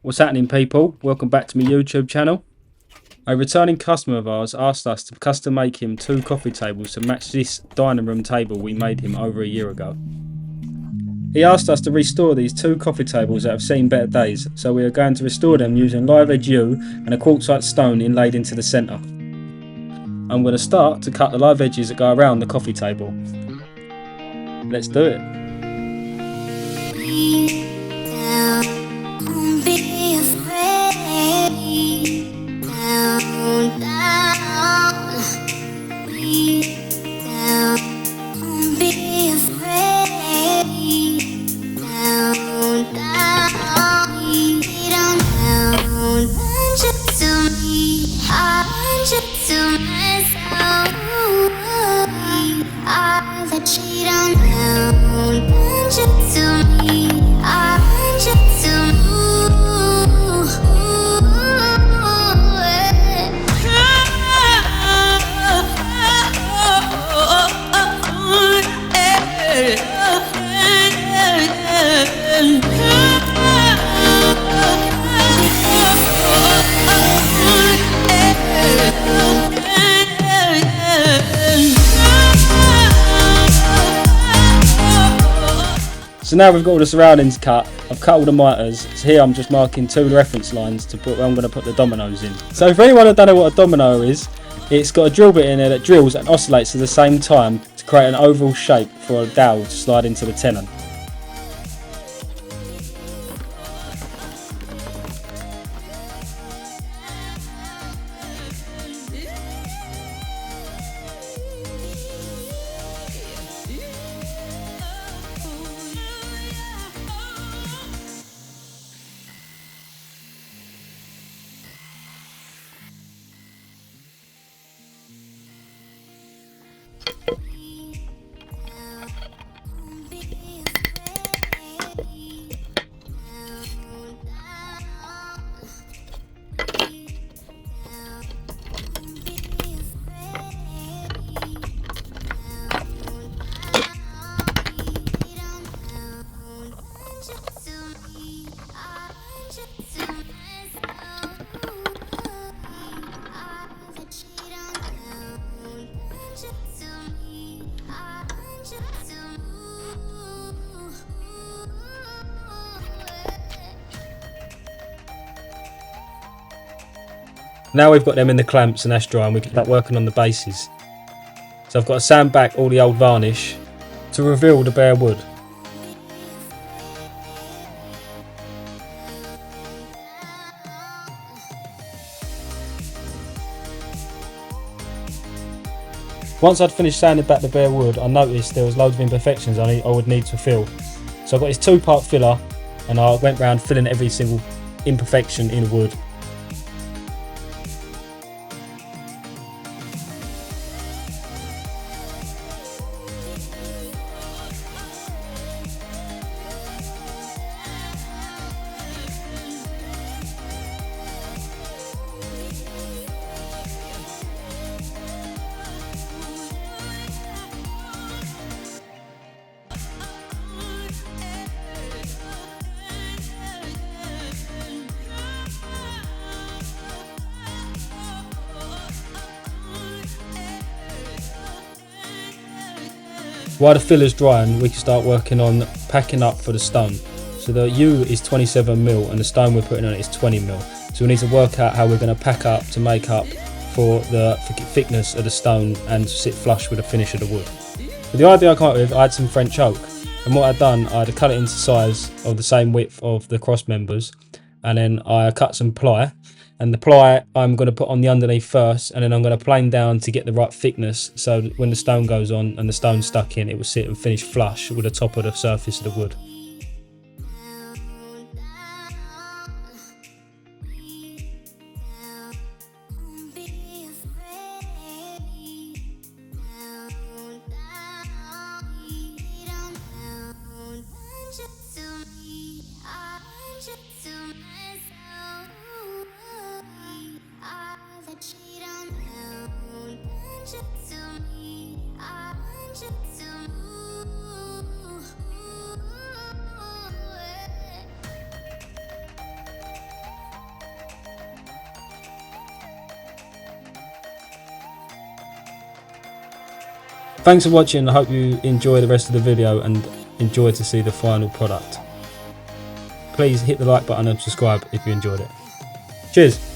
What's happening, people? Welcome back to my YouTube channel. A returning customer of ours asked us to custom make him 2 coffee tables to match this dining room table we made him over a year ago. He asked us to restore these 2 coffee tables that have seen better days, so we are going to restore them using live edge yew and a quartzite stone inlaid into the centre. I'm going to start to cut the live edges that go around the coffee table. Let's do it. So now we've got all the surroundings cut. I've cut all the miters. So here I'm just marking 2 reference lines to put where I'm going to put the dominoes in. So for anyone who don't know what a domino is, it's got a drill bit in there that drills and oscillates at the same time to create an oval shape for a dowel to slide into the tenon. Now we've got them in the clamps and that's dry, and we can start working on the bases. So I've got to sand back all the old varnish to reveal the bare wood. Once I'd finished sanding back the bare wood, I noticed there was loads of imperfections I would need to fill. So I got this 2-part filler and I went round filling every single imperfection in the wood. While the filler's drying, we can start working on packing up for the stone. So the yew is 27mm and the stone we're putting on it is 20mm. So we need to work out how we're going to pack up to make up for the thickness of the stone and sit flush with the finish of the wood. But the idea I came up with, I had some French oak, and what I'd done, I had cut it into size of the same width of the cross members, and then I cut some ply. And the ply I'm going to put on the underneath first, and then I'm going to plane down to get the right thickness, so when the stone goes on and the stone's stuck in, it will sit and finish flush with the top of the surface of the wood. Thanks for watching. I hope you enjoy the rest of the video and enjoy to see the final product. Please hit the like button and subscribe if you enjoyed it. Cheers.